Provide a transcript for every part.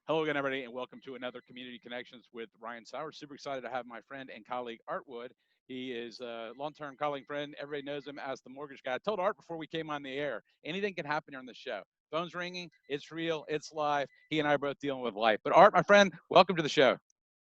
Hello again, everybody, and welcome to another Community Connections with Ryan Sauers. Super excited to have my friend and colleague, Art Wood. He is a long-term colleague friend. Everybody knows him as the mortgage guy. I told Art before we came on the air, anything can happen here on the show. Phone's ringing, it's real, it's live. He and I are both dealing with life. But Art, my friend, welcome to the show.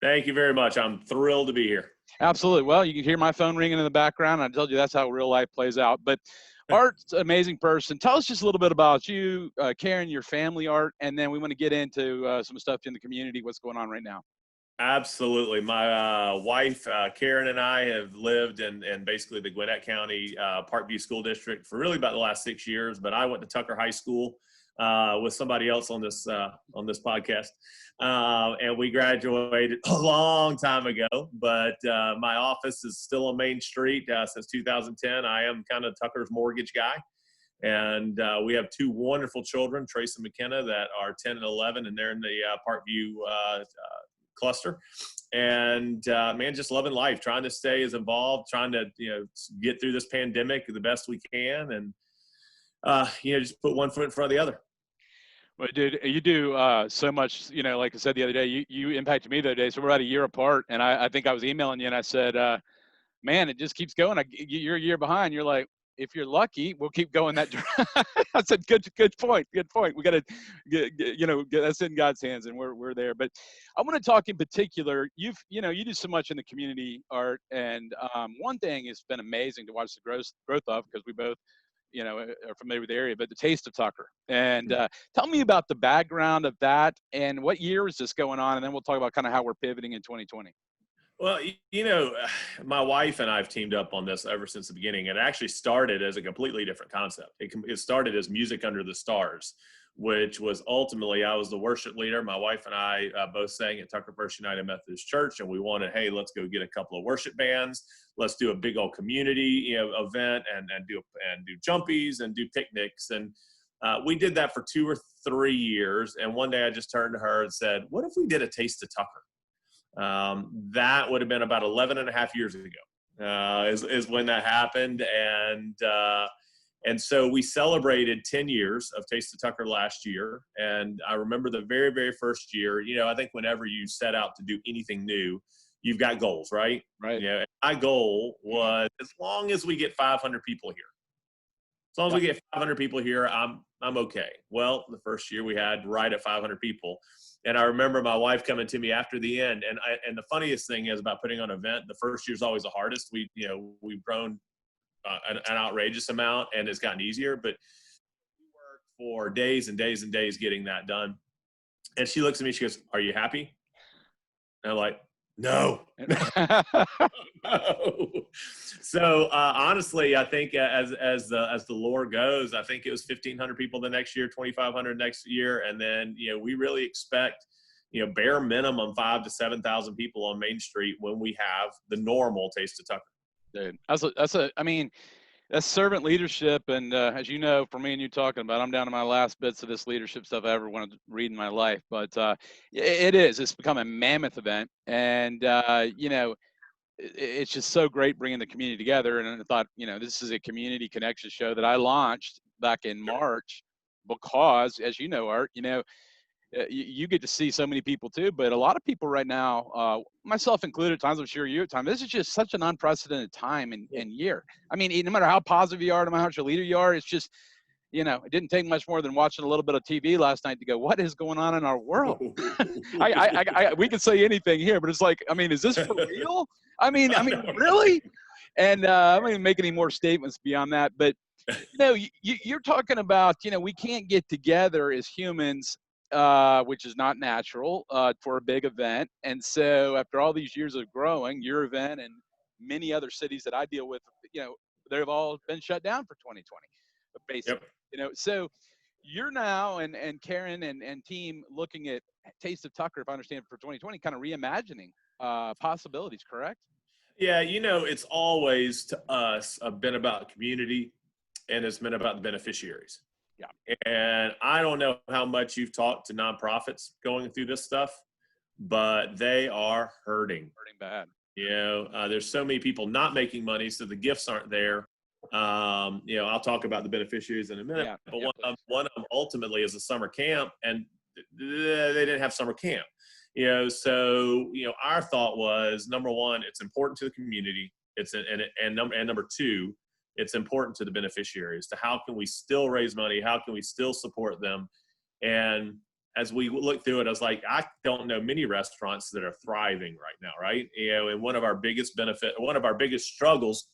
Thank you very much. I'm thrilled to be here. Absolutely. Well, you can hear my phone ringing in the background. I told you that's how real life plays out. But Art's an amazing person. Tell us just a little bit about you, Karen, your family, Art, and then we want to get into some stuff in the community, what's going on right now. Absolutely. My wife, Karen, and I have lived in basically the Gwinnett County Parkview School District for really about the last 6 years, but I went to Tucker High School with somebody else on this podcast. And we graduated a long time ago, but my office is still on Main Street since 2010. I am kind of Tucker's mortgage guy. And we have two wonderful children, Trace and McKenna, that are 10 and 11, and they're in the Parkview cluster. And man, just loving life, trying to stay as involved, trying to get through this pandemic the best we can, and just put one foot in front of the other. Well, dude, you do so much, like I said the other day, you impacted me the other day. So we're about a year apart. And I think I was emailing you and I said, man, it just keeps going. You're a year behind. You're like, if you're lucky, we'll keep going that direction. I said, good point. We got to, that's in God's hands and we're there. But I want to talk in particular, you do so much in the community, Art. And one thing has been amazing to watch the growth of, because we both, are familiar with the area, but the Taste of Tucker. And tell me about the background of that and what year is this going on? And then we'll talk about kind of how we're pivoting in 2020. Well, my wife and I have teamed up on this ever since the beginning. It actually started as a completely different concept. It started as Music Under the Stars, which was ultimately, I was the worship leader. My wife and I both sang at Tucker First United Methodist Church, and we wanted, hey, let's go get a couple of worship bands. Let's do a big old community event and do jumpies and do picnics. And we did that for 2 or 3 years. And one day I just turned to her and said, what if we did a Taste of Tucker? That would have been about 11 and a half years ago, is when that happened. And so we celebrated 10 years of Taste of Tucker last year. And I remember the very, very first year, I think whenever you set out to do anything new, you've got goals, right? Right. My goal was, as long as we get 500 people here, as long as we get 500 people here, I'm okay. Well, the first year we had right at 500 people. And I remember my wife coming to me after the end. And the funniest thing is about putting on an event, the first year is always the hardest. We've grown an outrageous amount, and it's gotten easier. But we worked for days and days and days getting that done. And she looks at me, she goes, "Are you happy?" And I'm like, "No." No. So honestly, I think as the lore goes, I think it was 1,500 people the next year, 2,500 next year, and then we really expect bare minimum 5,000 to 7,000 people on Main Street when we have the normal Taste of Tucker. Dude, that's servant leadership. And as you know, for me and you talking about, I'm down to my last bits of this leadership stuff I ever wanted to read in my life. But it's become a mammoth event. And, it's just so great bringing the community together. And I thought, this is a community connection show that I launched back in March because, as you know, Art, you get to see so many people too, but a lot of people right now, myself included at times, I'm sure you at times, this is just such an unprecedented time and year. I mean, no matter how positive you are, no matter how much a leader you are, it's just, it didn't take much more than watching a little bit of TV last night to go, what is going on in our world? We can say anything here, but it's like, I mean, is this for real? I mean, really? And I'm not even make any more statements beyond that, but you're talking about, we can't get together as humans, which is not natural for a big event. And so after all these years of growing, your event and many other cities that I deal with, they've all been shut down for 2020, basically. Yep. So you're now and Karen and team looking at Taste of Tucker, if I understand, for 2020, kind of reimagining possibilities, correct? Yeah, it's always to us been about community, and it's been about the beneficiaries. Yeah. And I don't know how much you've talked to nonprofits going through this stuff, but they are hurting. Hurting bad. There's so many people not making money, so the gifts aren't there. I'll talk about the beneficiaries in a minute, but one of them ultimately is a summer camp, and they didn't have summer camp. So our thought was, number one, it's important to the community. And number two, it's important to the beneficiaries. To how can we still raise money? How can we still support them? And as we look through it, I was like, I don't know many restaurants that are thriving right now, right? And one of our biggest struggles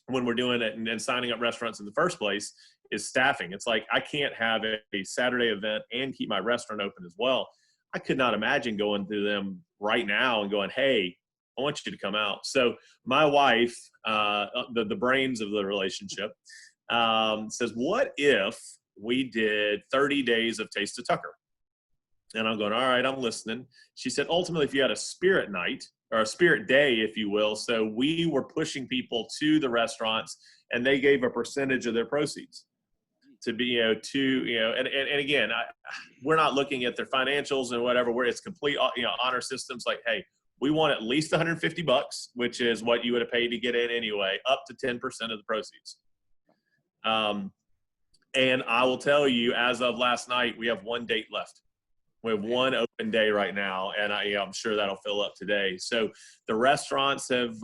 when we're doing it and signing up restaurants in the first place is staffing. It's like, I can't have a Saturday event and keep my restaurant open as well. I could not imagine going through them right now and going, hey, I want you to come out. So my wife, the brains of the relationship, says, what if we did 30 days of Taste of Tucker? And I'm going, all right, I'm listening. She said, ultimately, if you had a spirit night or a spirit day, if you will. So we were pushing people to the restaurants, and they gave a percentage of their proceeds to be, and again, we're not looking at their financials and whatever, where it's complete, honor systems. Like, hey, we want at least $150, which is what you would have paid to get in anyway, up to 10% of the proceeds. And I will tell you, as of last night, we have one date left. We have one open day right now, and I'm sure that'll fill up today. So the restaurants have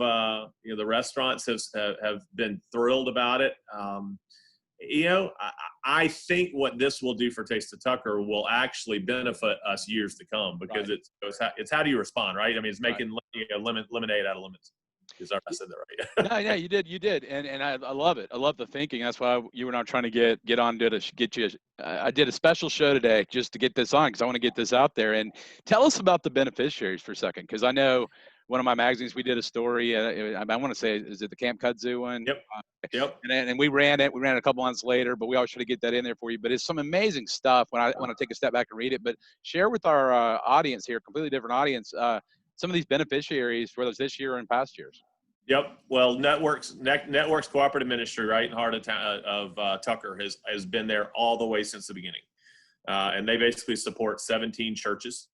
been thrilled about it. I think what this will do for Taste of Tucker will actually benefit us years to come, because it's how do you respond, right? I mean, it's making lemonade out of lemons. I said that right. No, yeah, you did, and I love it. I love the thinking. That's why you and I are trying to get on to get you. I did a special show today just to get this on, because I want to get this out there. And tell us about the beneficiaries for a second, because I know one of my magazines, we did a story. I want to say, is it the Camp Kudzu one? Yep. Yep. And we ran it. We ran it a couple months later, but we always try to get that in there for you. But it's some amazing stuff when I want to take a step back and read it. But share with our audience here, completely different audience, some of these beneficiaries, whether it's this year or in past years. Yep. Well, Networks Cooperative Ministry, right in the heart of Tucker, has been there all the way since the beginning, and they basically support 17 churches,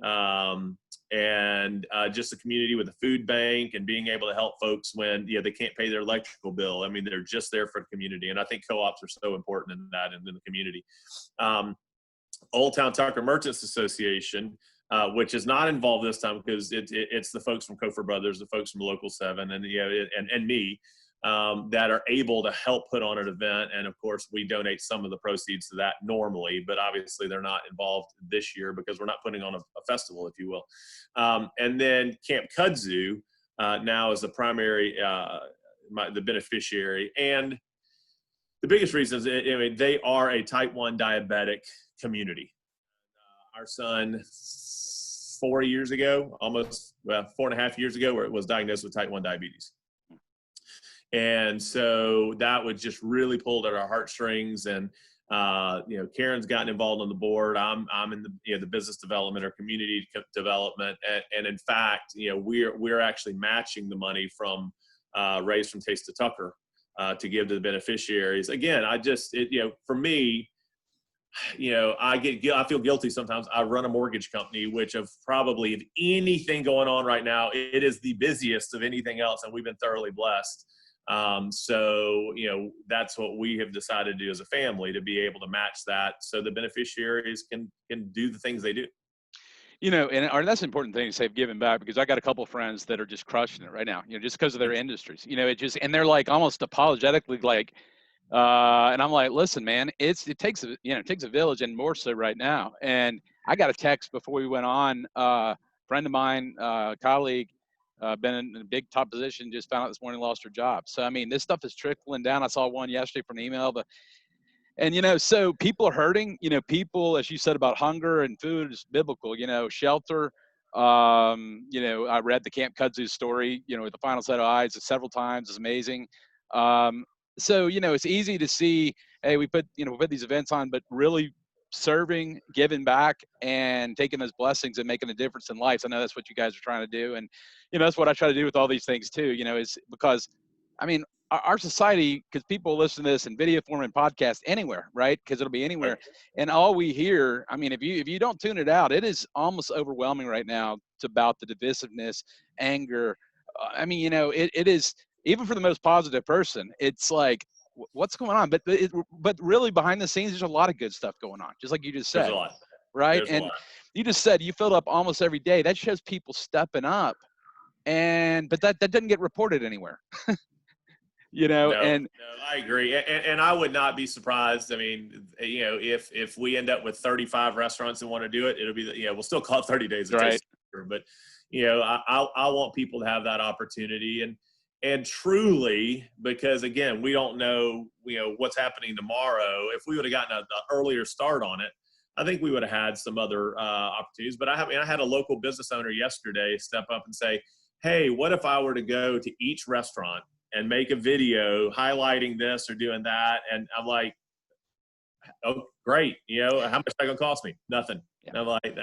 and just a community with a food bank and being able to help folks when they can't pay their electrical bill. I mean, they're just there for the community, and I think co-ops are so important in that and in the community. Old Town Tucker Merchants Association, which is not involved this time because it's the folks from Kofor Brothers, the folks from Local 7, and me, that are able to help put on an event. And of course, we donate some of the proceeds to that normally, but obviously they're not involved this year because we're not putting on a festival, if you will. And then Camp Kudzu now is the primary, the beneficiary. And the biggest reason is, they are a type 1 diabetic community. Our son, 4 years ago, almost 4.5 years ago, where it was diagnosed with type 1 diabetes. And so that would just really pulled at our heartstrings. And, Karen's gotten involved on the board. I'm in the business development or community development. And in fact, we're actually matching the money from raised from Taste of Tucker to give to the beneficiaries. Again, for me, I feel guilty sometimes. I run a mortgage company, which of probably, if anything going on right now, it is the busiest of anything else, and we've been thoroughly blessed. So that's what we have decided to do as a family, to be able to match that so the beneficiaries can do the things they do. And that's an important thing to say, giving back, because I got a couple of friends that are just crushing it right now, just because of their industries, and they're like almost apologetically like, and I'm like, listen, man, it takes a village, and more so right now. And I got a text before we went on, friend of mine, colleague, been in a big top position, just found out this morning lost her job. So, I mean, this stuff is trickling down. I saw one yesterday from an email, and so people are hurting, people, as you said about hunger and food is biblical, shelter. I read the Camp Kudzu story, with the final set of eyes several times. It's amazing. So, it's easy to see, hey, we put these events on, but really serving, giving back, and taking those blessings and making a difference in lives. I know that's what you guys are trying to do. And, that's what I try to do with all these things too, is because, I mean, our society, because people listen to this in video form and podcast anywhere, right? Because it'll be anywhere. And all we hear, I mean, if you don't tune it out, it is almost overwhelming right now. It's about the divisiveness, anger. I mean, it is, even for the most positive person, it's like, what's going on? But really behind the scenes, there's a lot of good stuff going on, just like you just said. There's a lot. right? There's a And lot. you just said you filled up almost every day. That shows people stepping up, but that doesn't get reported anywhere, No, and no, I agree, and I would not be surprised. I mean, if we end up with 35 restaurants that want to do it, it'll be we'll still call it 30 days of right, taste, but I want people to have that opportunity and truly, because again, we don't know what's happening tomorrow. If we would have gotten an earlier start on it, I think we would have had some other opportunities. But I had a local business owner yesterday step up and say, "Hey, what if I were to go to each restaurant and make a video highlighting this or doing that?" And I'm like, "Oh, great! How much is that gonna cost me? Nothing." yeah, And I'm like,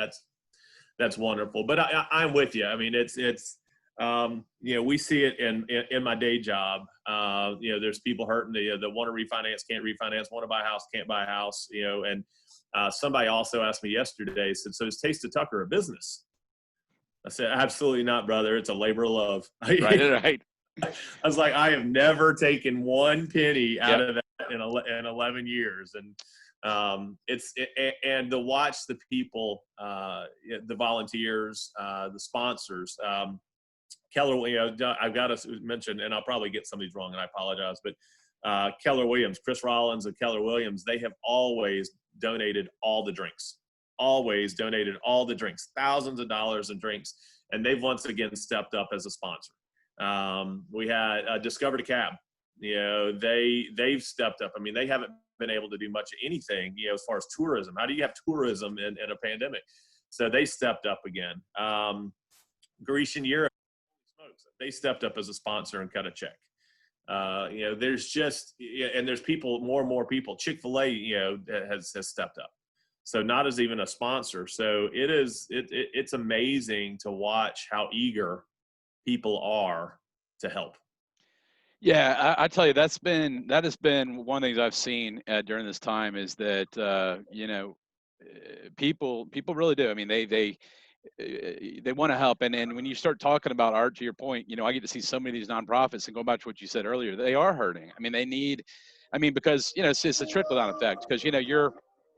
"That's wonderful." But I'm with you. I mean, it's we see it in my day job. There's people hurting that want to refinance, can't refinance, want to buy a house, can't buy a house. And somebody also asked me yesterday, said, "So is Taste of Tucker a business?" I said, "Absolutely not, brother. It's a labor of love." right, right, I was like, I have never taken one penny out yep, of that in 11 years. And and to watch the people, the volunteers, the sponsors, Keller, I've got to mention, and I'll probably get some of these wrong, and I apologize, but Keller Williams, Chris Rollins and Keller Williams, they have always donated all the drinks, thousands of dollars in drinks, and they've once again stepped up as a sponsor. We had Discover the Cab. They've stepped up. I mean, they haven't been able to do much of anything, as far as tourism. How do you have tourism in a pandemic? So they stepped up again. Grecian Europe, they stepped up as a sponsor and cut a check. There's just, and there's people, more and more people. Chick-fil-A, has stepped up. So not as even a sponsor. So it's amazing to watch how eager people are to help. yeah. I tell you, that has been one of the things I've seen during this time is that people really do. I mean, they want to help, and when you start talking about art, to your point, I get to see so many of these nonprofits, and go back to what you said earlier, they are hurting. I mean, they need, because it's a trickle down effect, because you're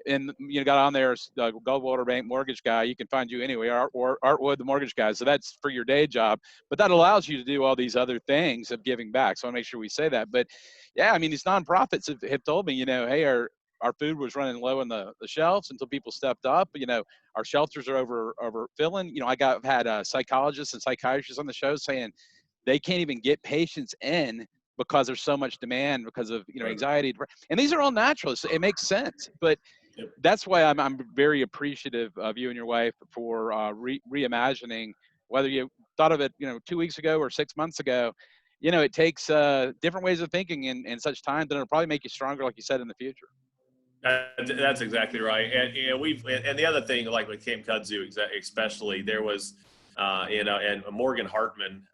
in, got on there, Goldwater Bank mortgage guy, you can find you anyway, or Artwood the mortgage guy, so that's for your day job, but that allows you to do all these other things of giving back. So I want to make sure we say that. But yeah, I mean, these nonprofits have told me, hey, our food was running low in the shelves until people stepped up. Our shelters are overfilling. I've had psychologists and psychiatrists on the show saying they can't even get patients in because there's so much demand because of Right. anxiety, and these are all natural. So it makes sense, but Yep. that's why I'm very appreciative of you and your wife for reimagining. Whether you thought of it 2 weeks ago or 6 months ago, it takes different ways of thinking in such times, and it'll probably make you stronger, like you said, in the future. That's exactly right. And the other thing, like with Camp Kudzu, especially, there was, and Morgan Hartman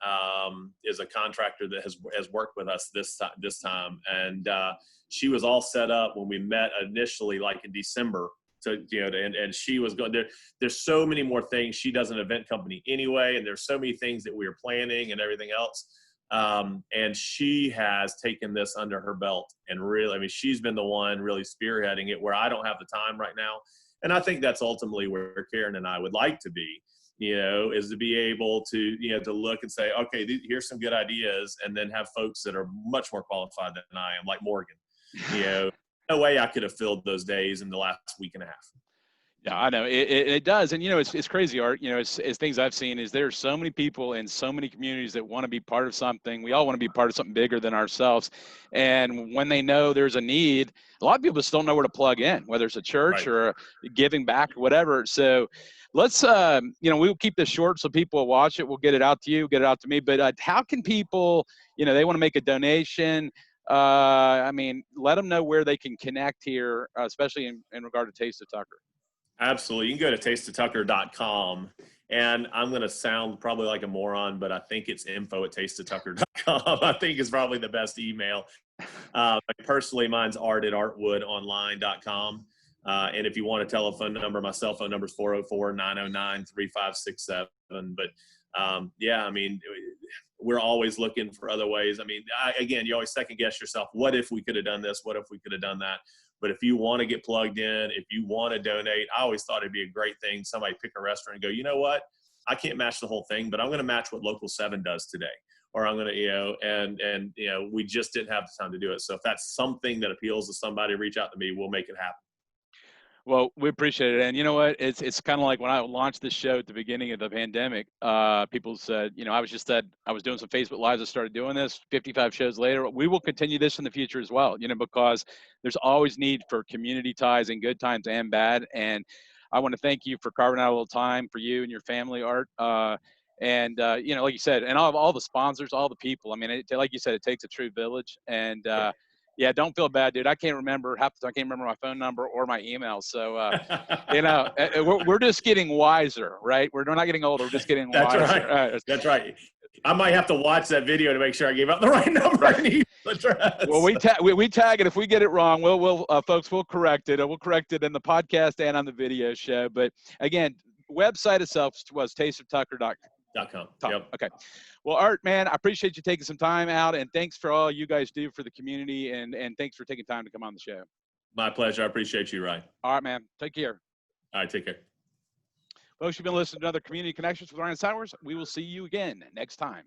is a contractor that has worked with us this time, and she was all set up when we met initially, like in December. So and she was going there. There's so many more things. She does an event company anyway, and there's so many things that we are planning and everything else. And she has taken this under her belt, and really, I mean, she's been the one really spearheading it, where I don't have the time right now. And I think that's ultimately where Karen and I would like to be, is to be able to, to look and say, okay, here's some good ideas, and then have folks that are much more qualified than I am, like Morgan. No way I could have filled those days in the last week and a half. Yeah, I know it does, and it's crazy, Art. It's things I've seen is there's so many people in so many communities that want to be part of something. We all want to be part of something bigger than ourselves, and when they know there's a need, a lot of people just don't know where to plug in, whether it's a church Right. or giving back or whatever. So let's we'll keep this short so people will watch it. We'll get it out to you, get it out to me. But how can people, they want to make a donation? Let them know where they can connect here, especially in regard to Taste of Tucker. Absolutely. You can go to tasteoftucker.com, and I'm going to sound probably like a moron, but I think it's info@tasteoftucker.com. I think is probably the best email. Personally, mine's art@artwoodonline.com. And if you want a telephone number, my cell phone number is 404-909-3567. But yeah, I mean, we're always looking for other ways. I mean, again, you always second guess yourself. What if we could have done this? What if we could have done that? But if you want to get plugged in, if you want to donate, I always thought it'd be a great thing. Somebody pick a restaurant and go, you know what? I can't match the whole thing, but I'm going to match what Local 7 does today. Or I'm going to, and we just didn't have the time to do it. So if that's something that appeals to somebody, reach out to me. We'll make it happen. Well, we appreciate it. And you know what? It's kind of like when I launched this show at the beginning of the pandemic, people said, I was doing some Facebook Lives. I started doing this 55 shows later. We will continue this in the future as well, because there's always need for community ties in good times and bad. And I want to thank you for carving out a little time for you and your family, Art. And like you said, and all the sponsors, all the people. I mean, like you said, it takes a true village. And yeah, don't feel bad, dude. I can't remember half the time. I can't remember my phone number or my email. So, we're just getting wiser, right? We're not getting older. We're just getting That's wiser. Right. That's right. I might have to watch that video to make sure I gave out the right number and email address. Well, we tag it. If we get it wrong, folks, we'll correct it. We'll correct it in the podcast and on the video show. But again, website itself was tasteoftucker.com. Yep. Okay. Well, Art, man, I appreciate you taking some time out, and thanks for all you guys do for the community, and thanks for taking time to come on the show. My pleasure. I appreciate you, Ryan. All right, man. Take care. All right, take care. Folks, you've been listening to another Community Connections with Ryan Sauers. We will see you again next time.